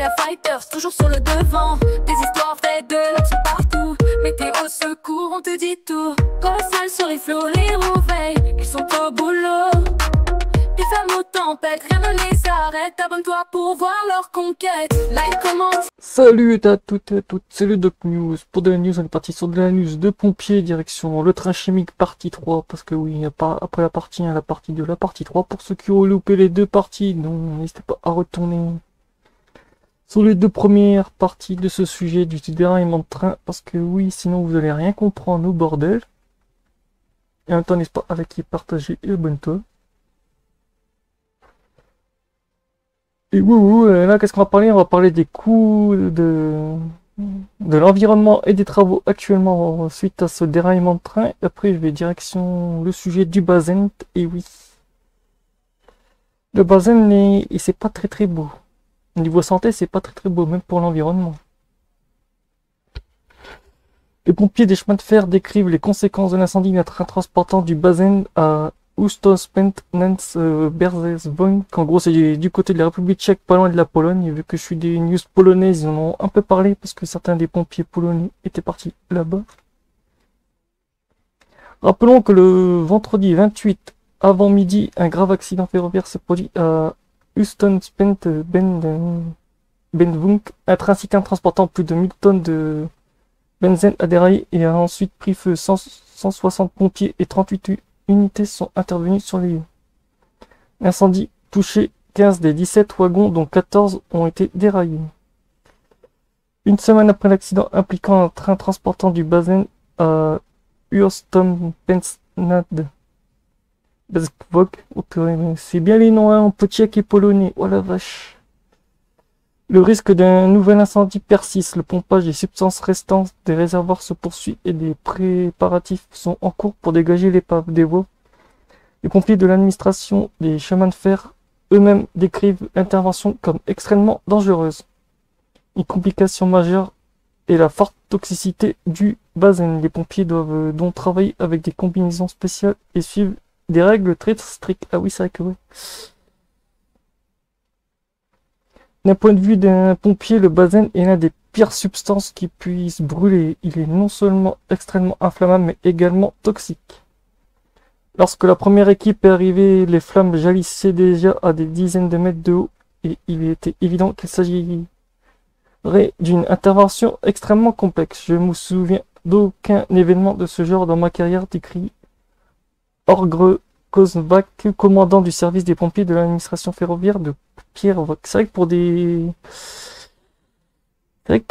firefighters, toujours sur le devant. Des histoires vraies de l'action partout. Météo, secours, on te dit tout. Colossal sur les flots, les rouveilles, ils sont au boulot. Des femmes aux tempêtes, rien ne les arrête. Abonne-toi pour voir leur conquête. Like, comment. Salut à toutes et à toutes, c'est le Doc News. Pour de la news, on est parti sur de la news de pompiers, direction le train chimique partie 3. Parce que oui, il n'y a pas, après la partie 1, la partie 2, la partie 3. Pour ceux qui ont loupé les deux parties, donc n'hésitez pas à retourner sur les deux premières parties de ce sujet du déraillement de train. Parce que oui, sinon vous allez rien comprendre au bordel. Et en même temps, n'hésite pas à liker, partager et abonne-toi. Et là, qu'est-ce qu'on va parler? On va parler des coûts de l'environnement et des travaux actuellement suite à ce déraillement de train. Et après, je vais direction le sujet du Bazen. Et oui, le Bazen, c'est pas très beau. Au niveau santé, c'est pas très beau, même pour l'environnement. Les pompiers des chemins de fer décrivent les conséquences de l'incendie d'un train transportant du Bazen à Berzezwoń, qu'en gros c'est du côté de la République tchèque, pas loin de la Pologne. Et vu que je suis des news polonaises, ils en ont un peu parlé parce que certains des pompiers polonais étaient partis là-bas. Rappelons que le vendredi 28 avant midi, un grave accident ferroviaire s'est produit à Bendwunk. Un train citerne transportant plus de 1000 tonnes de benzène a déraillé et a ensuite pris feu. 160 pompiers et 38 unités sont intervenues sur les lieux. L'incendie touchait 15 des 17 wagons, dont 14 ont été déraillés. Une semaine après l'accident impliquant un train transportant du Bazen à Urstompensnad. C'est bien les noms en tchèque et polonais, oh la vache. Le risque d'un nouvel incendie persiste. Le pompage des substances restantes des réservoirs se poursuit et des préparatifs sont en cours pour dégager l'épave des voies. Les pompiers de l'administration des chemins de fer eux-mêmes décrivent l'intervention comme extrêmement dangereuse. Une complication majeure est la forte toxicité du Bazen. Les pompiers doivent donc travailler avec des combinaisons spéciales et suivre des règles très strictes. Ah oui, c'est vrai que oui. D'un point de vue d'un pompier, le Bazen est l'un des pires substances qui puissent brûler. Il est non seulement extrêmement inflammable, mais également toxique. Lorsque la première équipe est arrivée, les flammes jalissaient déjà à des dizaines de mètres de haut, et il était évident qu'il s'agirait d'une intervention extrêmement complexe. Je me souviens d'aucun événement de ce genre dans ma carrière, décrit Orgre Kozbak, commandant du service des pompiers de l'administration ferroviaire de Pierrevaux. C'est vrai que pour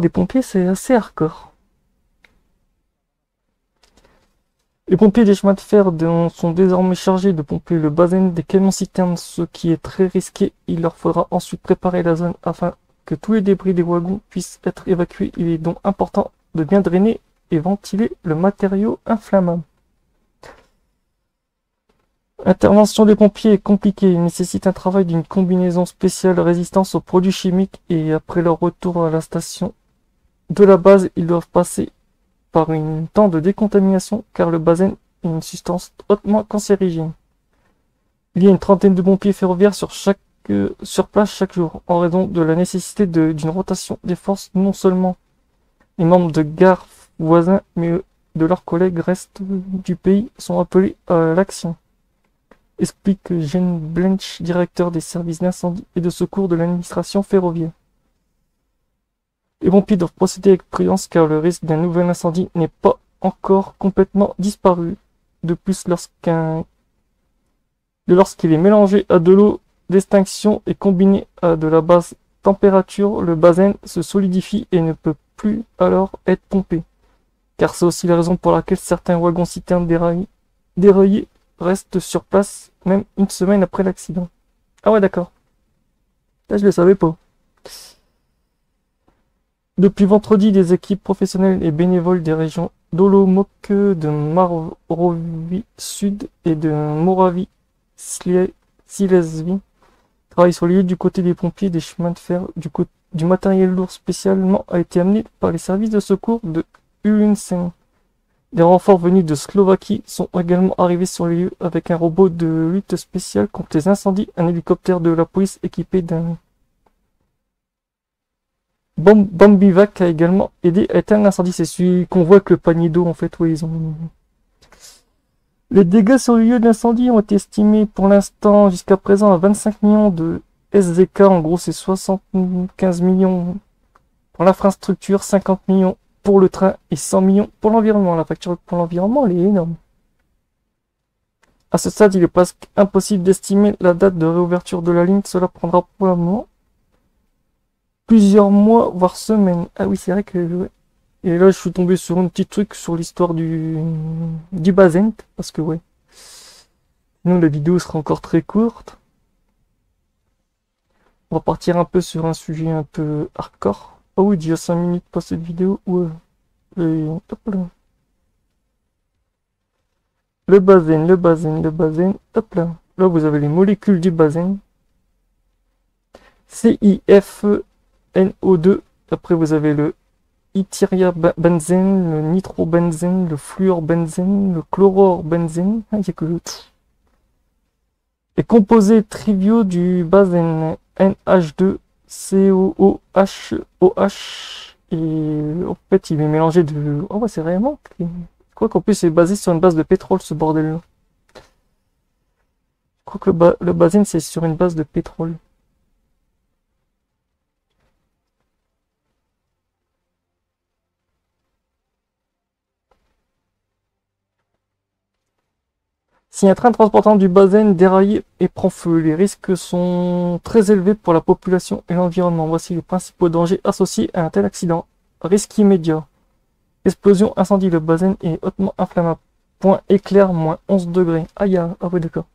des pompiers, c'est assez hardcore. Les pompiers des chemins de fer sont désormais chargés de pomper le Bazen des camions-citernes, ce qui est très risqué. Il leur faudra ensuite préparer la zone afin que tous les débris des wagons puissent être évacués. Il est donc important de bien drainer et ventiler le matériau inflammable. L'intervention des pompiers est compliquée, il nécessite un travail d'une combinaison spéciale résistance aux produits chimiques et après leur retour à la station de la base, ils doivent passer par un temps de décontamination car le Bazen est une substance hautement cancérigène. Il y a une trentaine de pompiers ferroviaires sur place chaque jour en raison de la nécessité d'une rotation des forces. Non seulement les membres de gares voisins mais de leurs collègues restes du pays sont appelés à l'action. Explique Jean Blanche, directeur des services d'incendie et de secours de l'administration ferroviaire. Les pompiers doivent procéder avec prudence car le risque d'un nouvel incendie n'est pas encore complètement disparu. De plus, lorsqu'il est mélangé à de l'eau d'extinction et combiné à de la basse température, le Bazen se solidifie et ne peut plus alors être pompé. Car c'est aussi la raison pour laquelle certains wagons citernes déraillés reste sur place même une semaine après l'accident. Ah ouais, d'accord. Là, je le savais pas. Depuis vendredi, des équipes professionnelles et bénévoles des régions d'Olomouc, de Moravie Sud et de Moravie Silesie travaillent sur les lieux du côté des pompiers des chemins de fer. Du matériel lourd spécialement a été amené par les services de secours de Ulensen. Des renforts venus de Slovaquie sont également arrivés sur les lieux avec un robot de lutte spéciale contre les incendies, un hélicoptère de la police équipé d'un Bambivac a également aidé à éteindre l'incendie. C'est celui qu'on voit avec le panier d'eau, en fait. Ouais, ils ont... Les dégâts sur le lieu de l'incendie ont été estimés pour l'instant, jusqu'à présent, à 25 millions de SDK. En gros, c'est 75 millions pour l'infrastructure, 50 millions pour le train et 100 millions pour l'environnement. La facture pour l'environnement, elle est énorme. À ce stade, il est presque impossible d'estimer la date de réouverture de la ligne. Cela prendra probablement plusieurs mois, voire semaines. Ah oui, c'est vrai que... ouais. Et là, je suis tombé sur un petit truc sur l'histoire du Bazent, parce que ouais. Sinon, la vidéo sera encore très courte. On va partir un peu sur un sujet un peu hardcore. Oh oui, déjà 5 minutes pas cette vidéo. Ouais. Et hop là. Le bazen. Hop là. Là, vous avez les molécules du bazen. CIFNO2. Après, vous avez le yttriabenzène, le nitrobenzène, le fluorbenzène, le chlororbenzène. Il n'y a que le... Les composés triviaux du benzène NH2, COOH, et en fait il est mélangé de... Oh ouais, c'est réellement... Je crois qu'en plus c'est basé sur une base de pétrole, ce bordel-là. Je crois que le benzène c'est sur une base de pétrole. Si un train transportant du benzène déraille et prend feu, les risques sont très élevés pour la population et l'environnement. Voici les principaux dangers associés à un tel accident. Risque immédiat. Explosion, incendie, le benzène est hautement inflammable. Point éclair, moins 11 degrés. Aïe, ah oui, d'accord.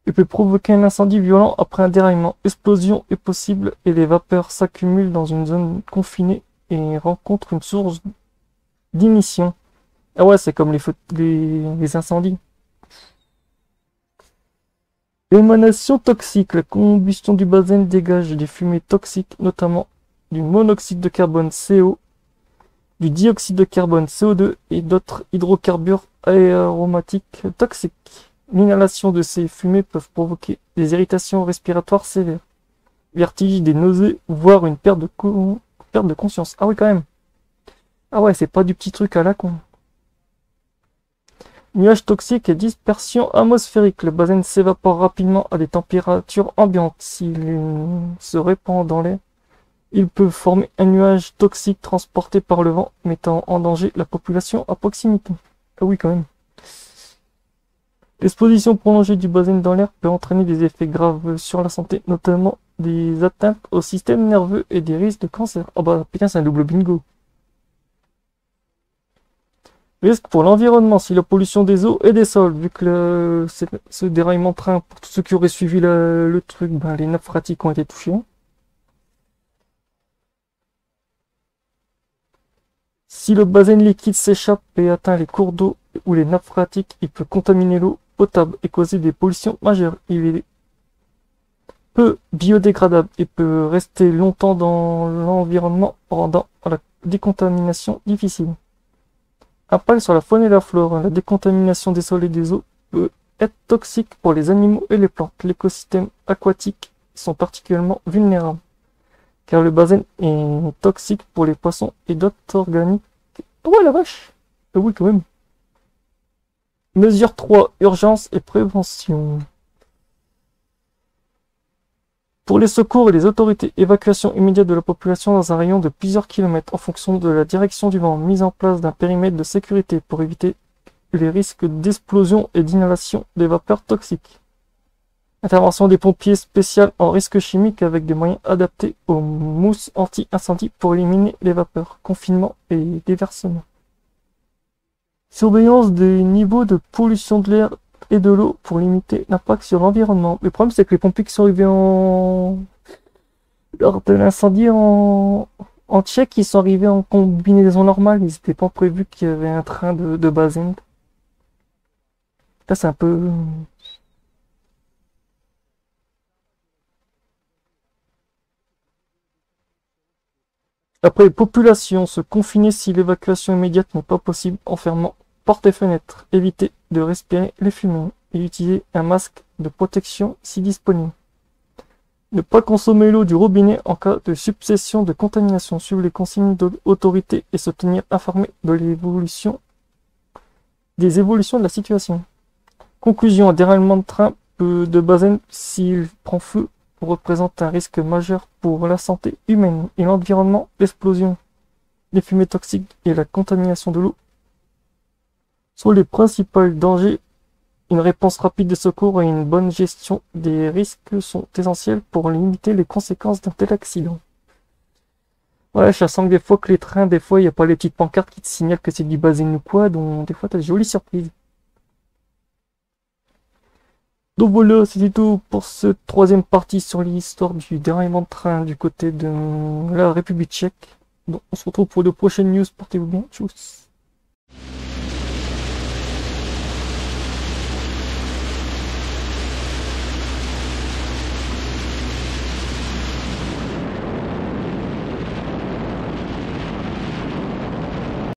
Il peut provoquer un incendie violent après un déraillement. Explosion est possible et les vapeurs s'accumulent dans une zone confinée et rencontrent une source d'ignition. Ah ouais, c'est comme les incendies. Émanation toxique. La combustion du benzène dégage des fumées toxiques, notamment du monoxyde de carbone CO, du dioxyde de carbone CO2 et d'autres hydrocarbures aromatiques toxiques. L'inhalation de ces fumées peuvent provoquer des irritations respiratoires sévères, vertiges, des nausées, voire une perte de conscience. Ah oui, quand même. Ah ouais, c'est pas du petit truc à la con. Nuages toxiques et dispersion atmosphérique. Le benzène s'évapore rapidement à des températures ambiantes. S'il se répand dans l'air, il peut former un nuage toxique transporté par le vent, mettant en danger la population à proximité. Ah oui, quand même. L'exposition prolongée du benzène dans l'air peut entraîner des effets graves sur la santé, notamment des atteintes au système nerveux et des risques de cancer. Oh bah putain, c'est un double bingo. Risque pour l'environnement si la pollution des eaux et des sols, vu que ce déraillement de train, pour tous ceux qui auraient suivi le truc, ben, les nappes phréatiques ont été touchées. Si le benzène liquide s'échappe et atteint les cours d'eau ou les nappes phréatiques, il peut contaminer l'eau potable et causer des pollutions majeures. Il est peu biodégradable et peut rester longtemps dans l'environnement, rendant la décontamination difficile. Impact sur la faune et la flore. La décontamination des sols et des eaux peut être toxique pour les animaux et les plantes. Les écosystèmes aquatiques sont particulièrement vulnérables, car le benzène est toxique pour les poissons et d'autres organiques. Oh la vache! Oui, quand même. Mesure 3. Urgence et prévention. Pour les secours et les autorités, évacuation immédiate de la population dans un rayon de plusieurs kilomètres en fonction de la direction du vent. Mise en place d'un périmètre de sécurité pour éviter les risques d'explosion et d'inhalation des vapeurs toxiques. Intervention des pompiers spéciales en risque chimique avec des moyens adaptés aux mousses anti-incendie pour éliminer les vapeurs. Confinement et déversement. Surveillance des niveaux de pollution de l'air et de l'eau pour limiter l'impact sur l'environnement. Le problème, c'est que les pompiers qui sont arrivés lors de l'incendie en Tchèque, ils sont arrivés en combinaison normale. Ils n'étaient pas prévus qu'il y avait un train de benzène. Là, c'est un peu... Après, population, se confiner si l'évacuation immédiate n'est pas possible en fermant portes et fenêtres. Éviter de respirer les fumées et utiliser un masque de protection si disponible. Ne pas consommer l'eau du robinet en cas de succession de contamination. Suivre les consignes de l'autorité et se tenir informé de des évolutions de la situation. Conclusion, un déraillement de train de benzène, s'il prend feu, représente un risque majeur pour la santé humaine et l'environnement. L'explosion, les fumées toxiques et la contamination de l'eau sont les principaux dangers. Une réponse rapide de secours et une bonne gestion des risques sont essentiels pour limiter les conséquences d'un tel accident. Ouais, je sens que des fois que les trains, des fois, il n'y a pas les petites pancartes qui te signalent que c'est du benzène ou quoi, donc des fois, tu as des jolies surprises. Donc voilà, c'était tout pour cette troisième partie sur l'histoire du déraillement de train du côté de la République tchèque. Donc on se retrouve pour de prochaines news, portez-vous bien, tchuss.